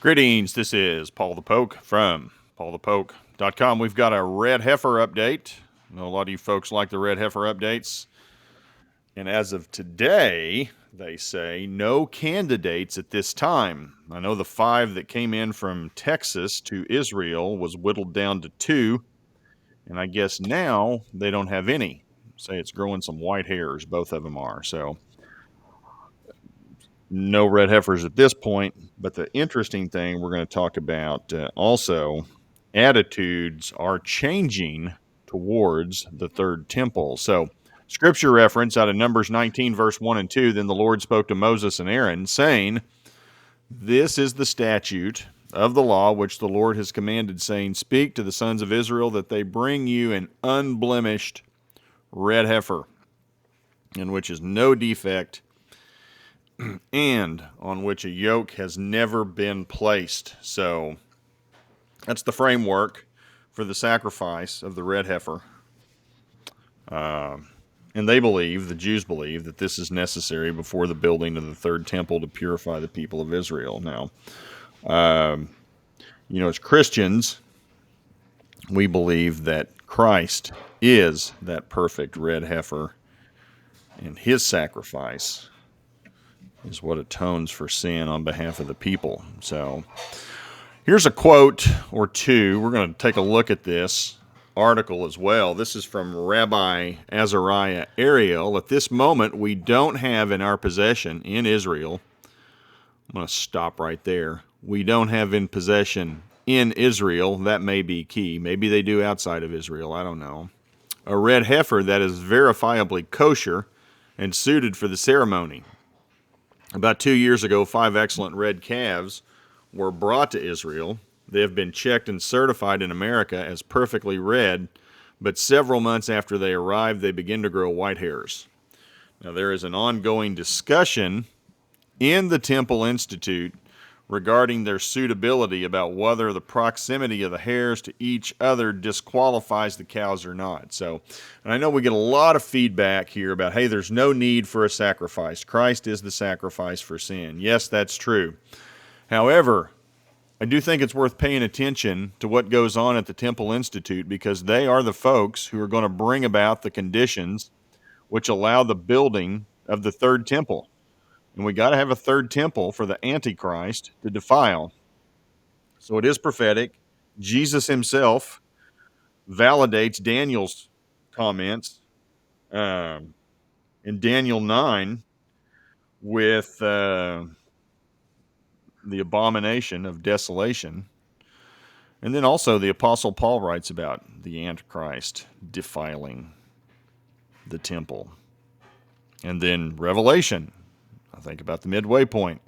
Greetings, this is Paul the Poke from paulthepoke.com. We've got a red heifer update. I know a lot of you folks like the red heifer updates. And as of today, they say no candidates at this time. I know the 5 that came in from Texas to Israel was whittled down to 2. And I guess now they don't have any. Say it's growing some white hairs, both of them are. So no red heifers at this point. But the interesting thing we're going to talk about also, attitudes are changing towards the third temple. So, scripture reference out of Numbers 19, verse 1 and 2. Then the Lord spoke to Moses and Aaron, saying, "This is the statute of the law which the Lord has commanded, saying, Speak to the sons of Israel that they bring you an unblemished red heifer, in which is no defect, and on which a yoke has never been placed." So that's the framework for the sacrifice of the red heifer. And the Jews believe, that this is necessary before the building of the third temple to purify the people of Israel. Now, as Christians, we believe that Christ is that perfect red heifer, and his sacrifice is what atones for sin on behalf of the people. So here's a quote or two. We're going to take a look at this article as well. This is from Rabbi Azariah Ariel. At this moment, we don't have in our possession in Israel. I'm going to stop right there. We don't have in possession in Israel. That may be key. Maybe they do outside of Israel. I don't know. A red heifer that is verifiably kosher and suited for the ceremony. About 2 years ago, 5 excellent red calves were brought to Israel. They have been checked and certified in America as perfectly red, but several months after they arrived, they begin to grow white hairs. Now, there is an ongoing discussion in the Temple Institute regarding their suitability, about whether the proximity of the hairs to each other disqualifies the cows or not. So, and I know we get a lot of feedback here about, hey, there's no need for a sacrifice. Christ is the sacrifice for sin. Yes, that's true. However, I do think it's worth paying attention to what goes on at the Temple Institute, because they are the folks who are going to bring about the conditions which allow the building of the third temple. And we got to have a third temple for the Antichrist to defile. So it is prophetic. Jesus himself validates Daniel's comments in Daniel 9 with the abomination of desolation. And then also the Apostle Paul writes about the Antichrist defiling the temple. And then Revelation, I think about the midway point.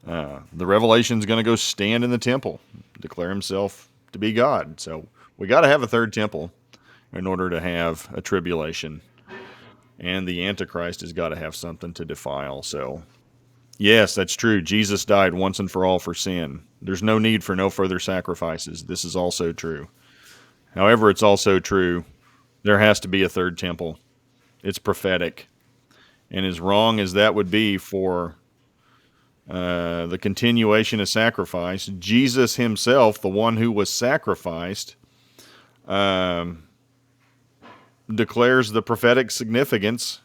The Revelation is going to go stand in the temple, declare himself to be God. So we got to have a third temple in order to have a tribulation. And the Antichrist has got to have something to defile. So, yes, that's true. Jesus died once and for all for sin. There's no need for no further sacrifices. This is also true. However, it's also true there has to be a third temple. It's prophetic. And as wrong as that would be for the continuation of sacrifice, Jesus himself, the one who was sacrificed, declares the prophetic significance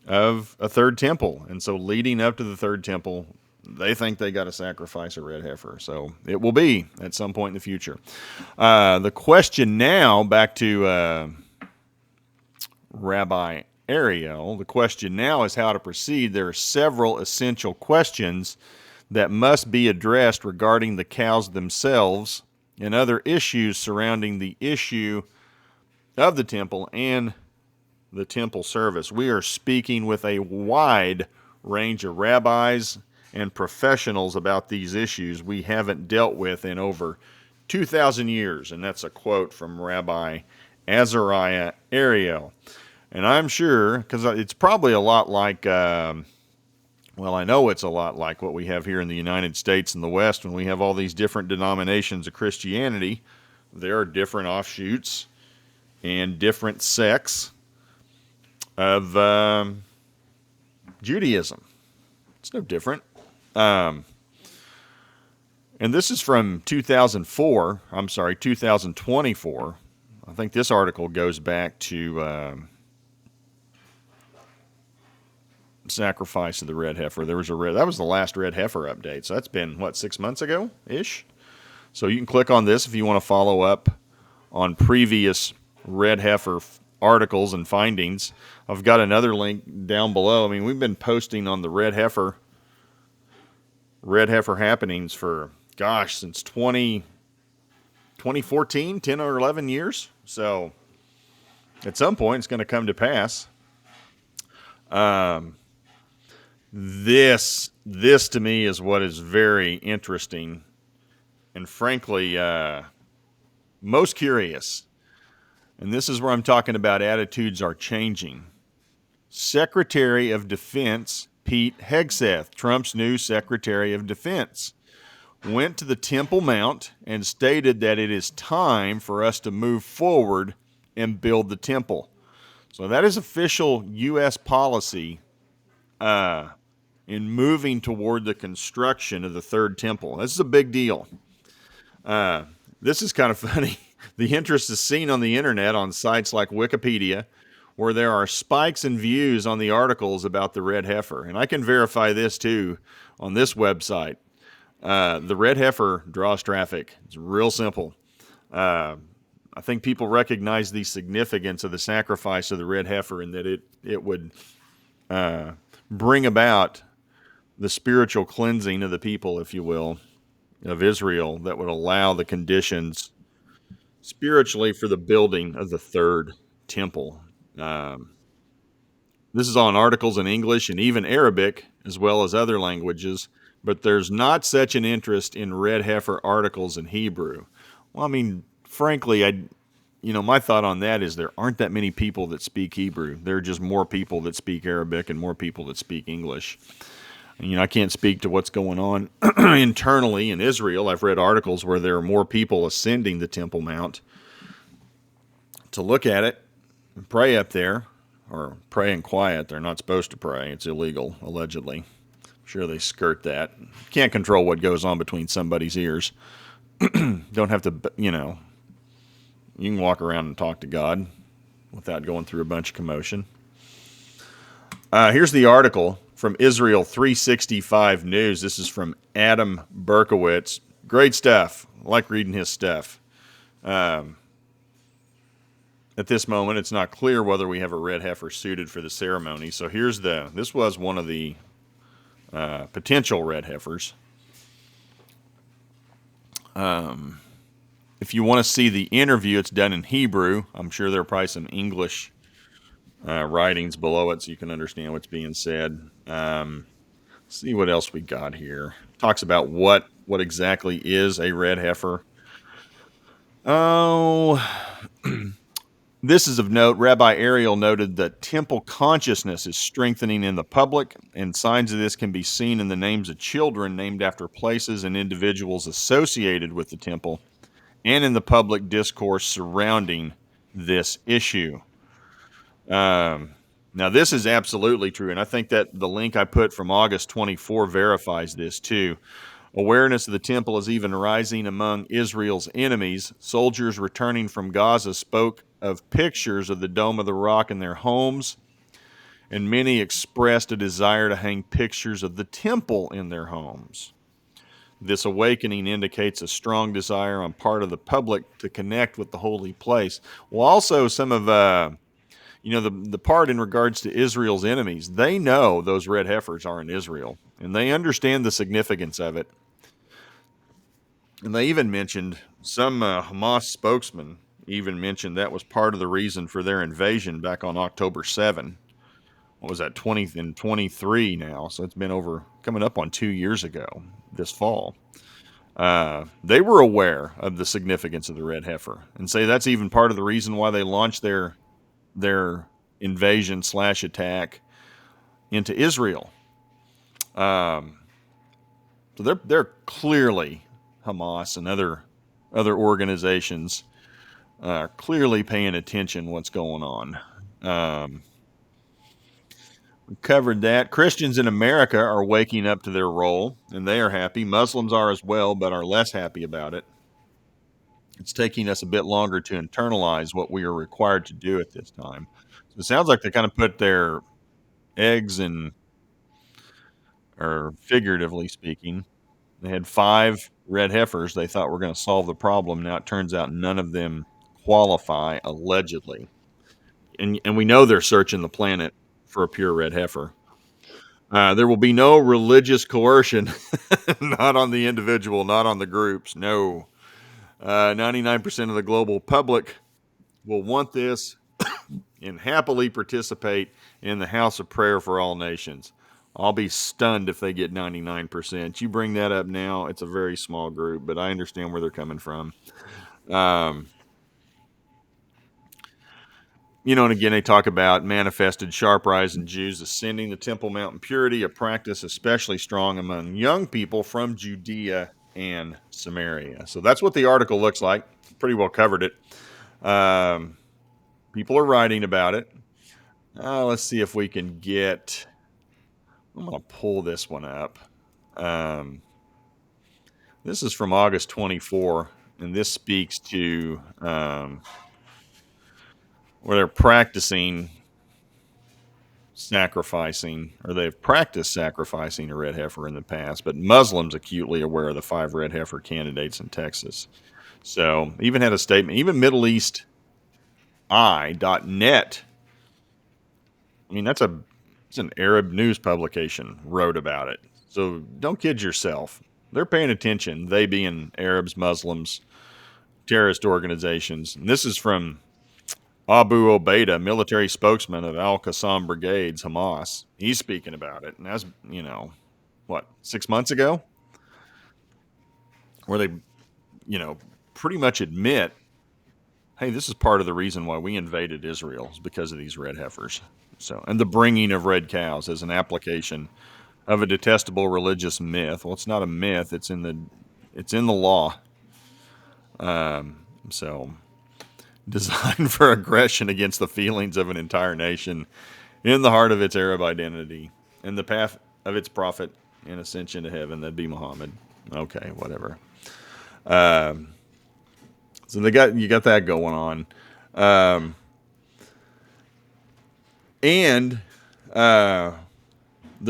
of a third temple. And so leading up to the third temple, they think they got to sacrifice a red heifer. So it will be at some point in the future. The question now, back to Rabbi Ariel, the question now is how to proceed. There are several essential questions that must be addressed regarding the cows themselves and other issues surrounding the issue of the temple and the temple service. We are speaking with a wide range of rabbis and professionals about these issues we haven't dealt with in over 2,000 years. And that's a quote from Rabbi Azariah Ariel. And I'm sure, because it's probably a lot like, I know it's a lot like what we have here in the United States and the West when we have all these different denominations of Christianity. There are different offshoots and different sects of Judaism. It's no different. And this is from 2004. I'm sorry, 2024. I think this article goes back to sacrifice of the red heifer. There was that was the last red heifer update. So that's been what, 6 months ago ish. So you can click on this if you want to follow up on previous red heifer articles and findings. I've got another link down below. I mean, we've been posting on the red heifer happenings for, gosh, since 2014, 10 or 11 years. So at some point it's going to come to pass. This to me is what is very interesting and frankly most curious. And this is where I'm talking about attitudes are changing. Secretary of Defense Pete Hegseth, Trump's new Secretary of Defense, went to the Temple Mount and stated that it is time for us to move forward and build the temple. So that is official U.S. policy in moving toward the construction of the third temple. This is a big deal. This is kind of funny. The interest is seen on the internet on sites like Wikipedia, where there are spikes in views on the articles about the red heifer. And I can verify this too on this website. The red heifer draws traffic. It's real simple. I think people recognize the significance of the sacrifice of the red heifer and that it would bring about the spiritual cleansing of the people, if you will, of Israel, that would allow the conditions spiritually for the building of the third temple. This is on articles in English and even Arabic, as well as other languages, but there's not such an interest in red heifer articles in Hebrew. Well, I mean, frankly, my thought on that is there aren't that many people that speak Hebrew. There are just more people that speak Arabic and more people that speak English. And, I can't speak to what's going on internally in Israel. I've read articles where there are more people ascending the Temple Mount to look at it and pray up there, or pray in quiet. They're not supposed to pray. It's illegal, allegedly. I'm sure they skirt that. Can't control what goes on between somebody's ears. Don't have to, you can walk around and talk to God without going through a bunch of commotion. Here's the article from Israel 365 News. This is from Adam Berkowitz. Great stuff. I like reading his stuff. At this moment, it's not clear whether we have a red heifer suited for the ceremony. So this was one of the potential red heifers. If you want to see the interview, it's done in Hebrew. I'm sure there are probably some English writings below it so you can understand what's being said. See what else we got here. Talks about what exactly is a red heifer. Oh, this is of note. Rabbi Ariel noted that temple consciousness is strengthening in the public, and signs of this can be seen in the names of children named after places and individuals associated with the temple, and in the public discourse surrounding this issue. Now, this is absolutely true, and I think that the link I put from August 24 verifies this too. Awareness of the temple is even rising among Israel's enemies. Soldiers returning from Gaza spoke of pictures of the Dome of the Rock in their homes, and many expressed a desire to hang pictures of the temple in their homes. This awakening indicates a strong desire on part of the public to connect with the holy place. Well, also some of the part in regards to Israel's enemies, they know those red heifers are in Israel, and they understand the significance of it. And they even mentioned, some Hamas spokesman even mentioned that was part of the reason for their invasion back on October 7. What was that, 23 now? So it's been coming up on 2 years ago this fall. They were aware of the significance of the red heifer, and say that's even part of the reason why they launched their invasion / attack into Israel. So they're clearly, Hamas and other organizations clearly paying attention what's going on. We covered that. Christians in America are waking up to their role, and they are happy. Muslims are as well, but are less happy about it. It's taking us a bit longer to internalize what we are required to do at this time. So it sounds like they kind of put their eggs in, or figuratively speaking, they had 5 red heifers they thought were going to solve the problem. Now it turns out none of them qualify, allegedly. And we know they're searching the planet for a pure red heifer. There will be no religious coercion, not on the individual, not on the groups. No. 99% of the global public will want this and happily participate in the house of prayer for all nations. I'll be stunned if they get 99%. You bring that up now, it's a very small group, but I understand where they're coming from. Um, and again, they talk about manifested sharp rise in Jews ascending the Temple Mount in purity, a practice especially strong among young people from Judea and Samaria. So that's what the article looks like. Pretty well covered it. People are writing about it. Let's see if we can get. I'm going to pull this one up. This is from August 24, and this speaks to where they're practicing sacrificing, or they've practiced sacrificing a red heifer in the past, but Muslims acutely aware of the 5 red heifer candidates in Texas. So even had a statement, even Middle East Eye.net. I mean, it's an Arab news publication wrote about it. So don't kid yourself. They're paying attention. They being Arabs, Muslims, terrorist organizations. And this is from Abu Obaida, military spokesman of Al Qassam Brigades, Hamas. He's speaking about it. And that's, 6 months ago? Where they, pretty much admit, hey, this is part of the reason why we invaded Israel is because of these red heifers. So, and the bringing of red cows as an application of a detestable religious myth. Well, it's not a myth; it's in the law. So, designed for aggression against the feelings of an entire nation, in the heart of its Arab identity, and the path of its prophet and ascension to heaven. That'd be Muhammad. Okay, whatever. So you got that going on. And the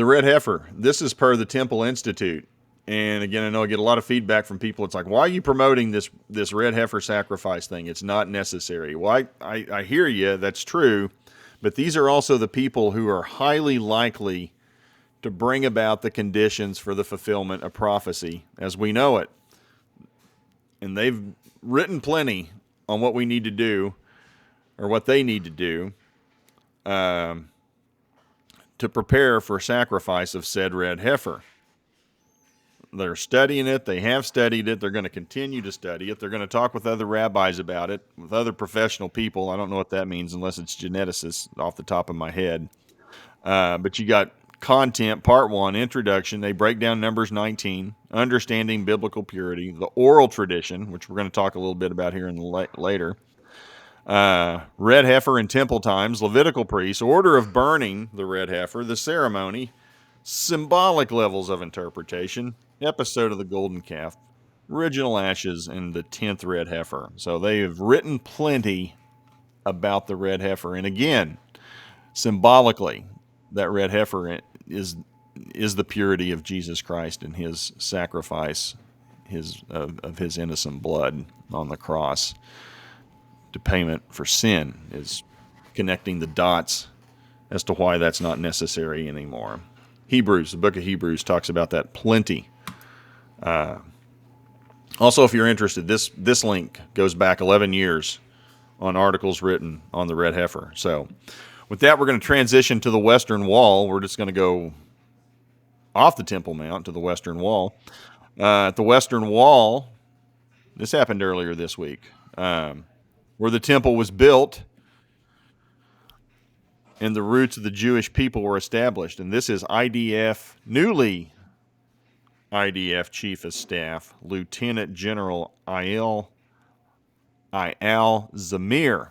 red heifer. This is per the Temple Institute. And again, I know I get a lot of feedback from people. It's like, why are you promoting this red heifer sacrifice thing? It's not necessary. Well, I hear you. That's true. But these are also the people who are highly likely to bring about the conditions for the fulfillment of prophecy as we know it. And they've written plenty on what we need to do, or what they need to do, to prepare for sacrifice of said red heifer. They're studying it. They have studied it. They're going to continue to study it. They're going to talk with other rabbis about it, with other professional people. I don't know what that means unless it's geneticists off the top of my head. But you got content, part 1, introduction. They break down Numbers 19, understanding biblical purity, the oral tradition, which we're going to talk a little bit about here in the later. Red heifer in temple times, Levitical priests, order of burning the red heifer, the ceremony, symbolic levels of interpretation, episode of the golden calf, original ashes, and the 10th red heifer. So they have written plenty about the red heifer. And again, symbolically, that red heifer is the purity of Jesus Christ and his sacrifice, of his innocent blood on the cross. To payment for sin is connecting the dots as to why that's not necessary anymore. Hebrews, the book of Hebrews, talks about that plenty. Also, if you're interested, this link goes back 11 years on articles written on the red heifer. So with that, we're going to transition to the Western Wall. We're just going to go off the Temple Mount to the Western Wall. At the Western Wall, this happened earlier this week, where the temple was built and the roots of the Jewish people were established. And this is newly IDF Chief of Staff, Lieutenant General Ayal Zamir.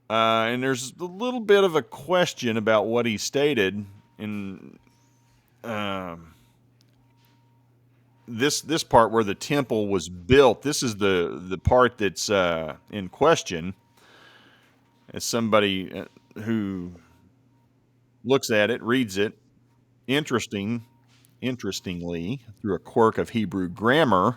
And there's a little bit of a question about what he stated in this part where the temple was built. This is the part that's in question. As somebody who looks at it, reads it, interestingly, through a quirk of Hebrew grammar,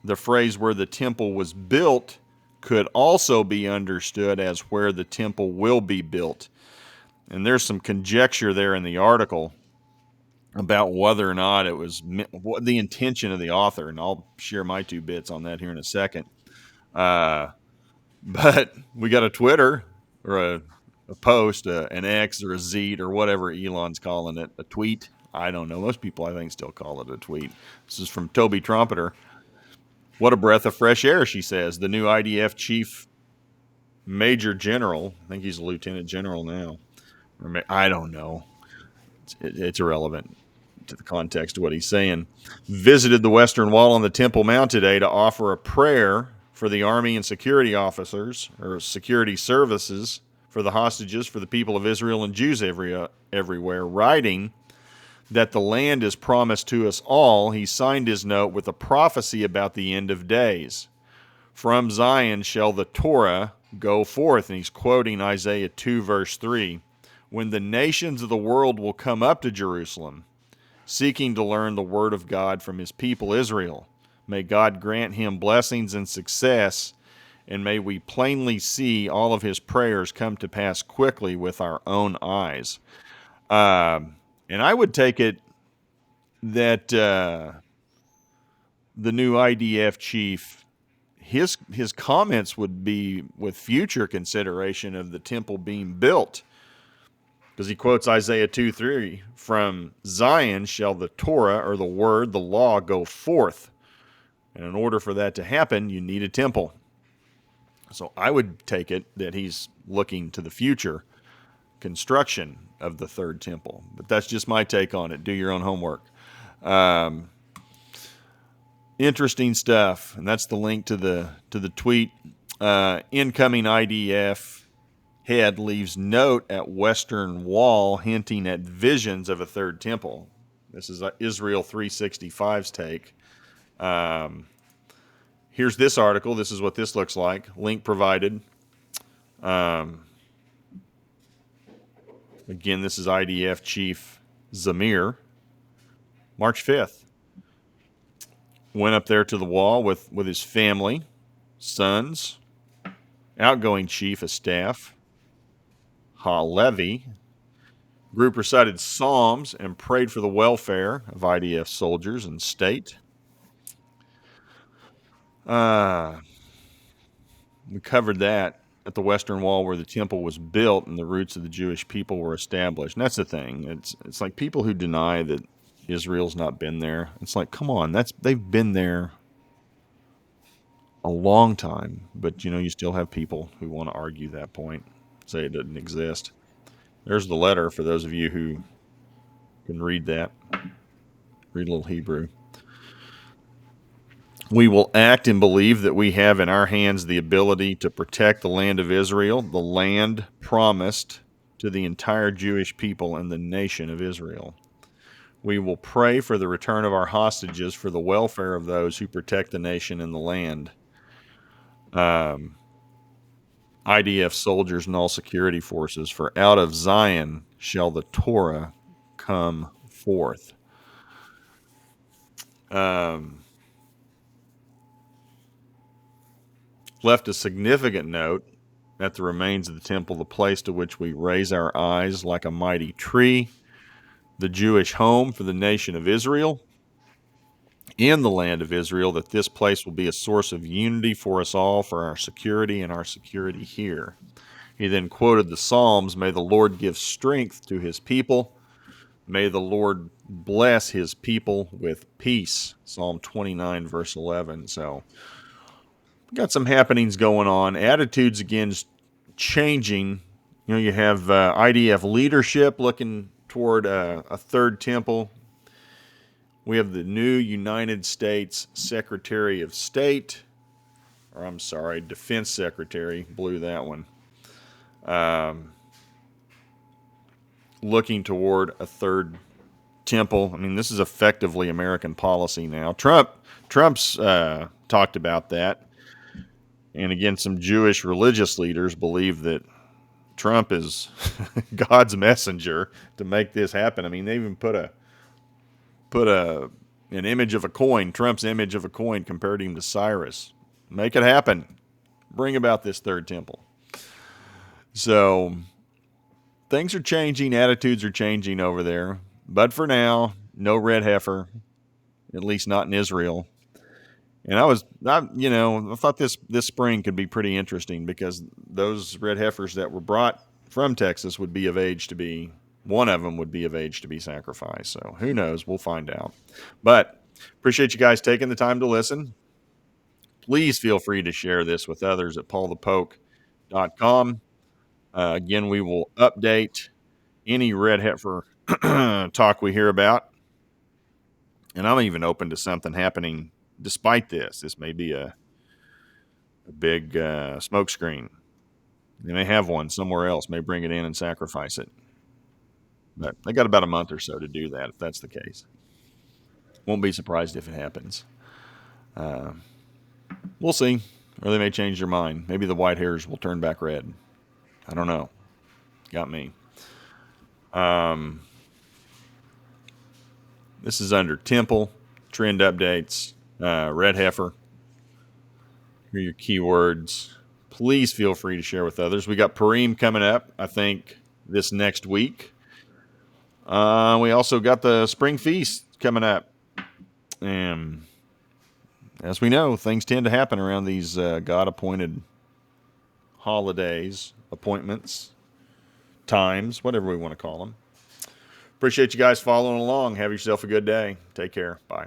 the phrase where the temple was built could also be understood as where the temple will be built. And there's some conjecture there in the article about whether or not it was what the intention of the author, and I'll share my 2 bits on that here in a second. Uh, but we got a Twitter or a post, an X or a Zeet or whatever Elon's calling it, a tweet. I don't know. Most people, I think, still call it a tweet. This is from Toby Trumpeter. What a breath of fresh air, she says. The new IDF chief major general, I think he's a lieutenant general now. I don't know. It's irrelevant to the context of what he's saying. Visited the Western Wall on the Temple Mount today to offer a prayer for the army and security officers or security services for the hostages for the people of Israel and Jews everywhere, writing that the land is promised to us all. He signed his note with a prophecy about the end of days. From Zion shall the Torah go forth. And he's quoting Isaiah 2, verse 3. When the nations of the world will come up to Jerusalem, seeking to learn the word of God from his people Israel. May God grant him blessings and success, and may we plainly see all of his prayers come to pass quickly with our own eyes. And I would take it that the new IDF chief, his comments would be with future consideration of the temple being built. Because he quotes Isaiah 2:3, from Zion shall the Torah, or the word, the law, go forth. And in order for that to happen, you need a temple. So I would take it that he's looking to the future construction of the third temple. But that's just my take on it. Do your own homework. Interesting stuff. And that's the link to the tweet. Incoming IDF head leaves note at Western Wall hinting at visions of a third temple. This is Israel 365's take. Here's this article. This is what this looks like. Link provided. Again, this is IDF Chief Zamir. March 5th. Went up there to the wall with his family, sons, outgoing chief of staff, Halevi. Group recited psalms and prayed for the welfare of IDF soldiers and state. We covered that at the Western Wall where the temple was built and the roots of the Jewish people were established. And that's the thing. It's like people who deny that Israel's not been there. It's like, come on, they've been there a long time. But you still have people who want to argue that point, say it doesn't exist. There's the letter for those of you who can read that. Read a little Hebrew. We will act and believe that we have in our hands the ability to protect the land of Israel, the land promised to the entire Jewish people and the nation of Israel. We will pray for the return of our hostages for the welfare of those who protect the nation and the land. IDF soldiers and all security forces, for out of Zion shall the Torah come forth. Left a significant note at the remains of the temple, the place to which we raise our eyes like a mighty tree, the Jewish home for the nation of Israel, in the land of Israel, that this place will be a source of unity for us all, for our security and our security here. He then quoted the Psalms, may the Lord give strength to his people. May the Lord bless his people with peace. Psalm 29, verse 11. So we got some happenings going on. Attitudes, again, changing. You have IDF leadership looking toward a third temple. We have the new United States Secretary of State, or I'm sorry, Defense Secretary, blew that one. um, looking toward a third temple. I mean, this is effectively American policy now. Trump's talked about that, and again, some Jewish religious leaders believe that Trump is God's messenger to make this happen. I mean, they even put an image of a coin, Trump's image of a coin, compared him to Cyrus. Make it happen. Bring about this third temple. So things are changing, attitudes are changing over there. But for now, no red heifer, at least not in Israel. And I thought this spring could be pretty interesting because those red heifers that were brought from Texas would be of age to be one of them would be of age to be sacrificed. So who knows? We'll find out. But appreciate you guys taking the time to listen. Please feel free to share this with others at paulthepoke.com. Again, we will update any red heifer talk we hear about. And I'm even open to something happening despite this. This may be a big smoke screen. They may have one somewhere else, may bring it in and sacrifice it. But they got about a month or so to do that if that's the case. Won't be surprised if it happens. We'll see. Or they may change their mind. Maybe the white hairs will turn back red. I don't know. Got me. This is under Temple, trend updates, red heifer. Here are your keywords. Please feel free to share with others. We got Purim coming up, I think, this next week. We also got the Spring Feast coming up. And as we know, things tend to happen around these God-appointed holidays, appointments, times, whatever we want to call them. Appreciate you guys following along. Have yourself a good day. Take care. Bye.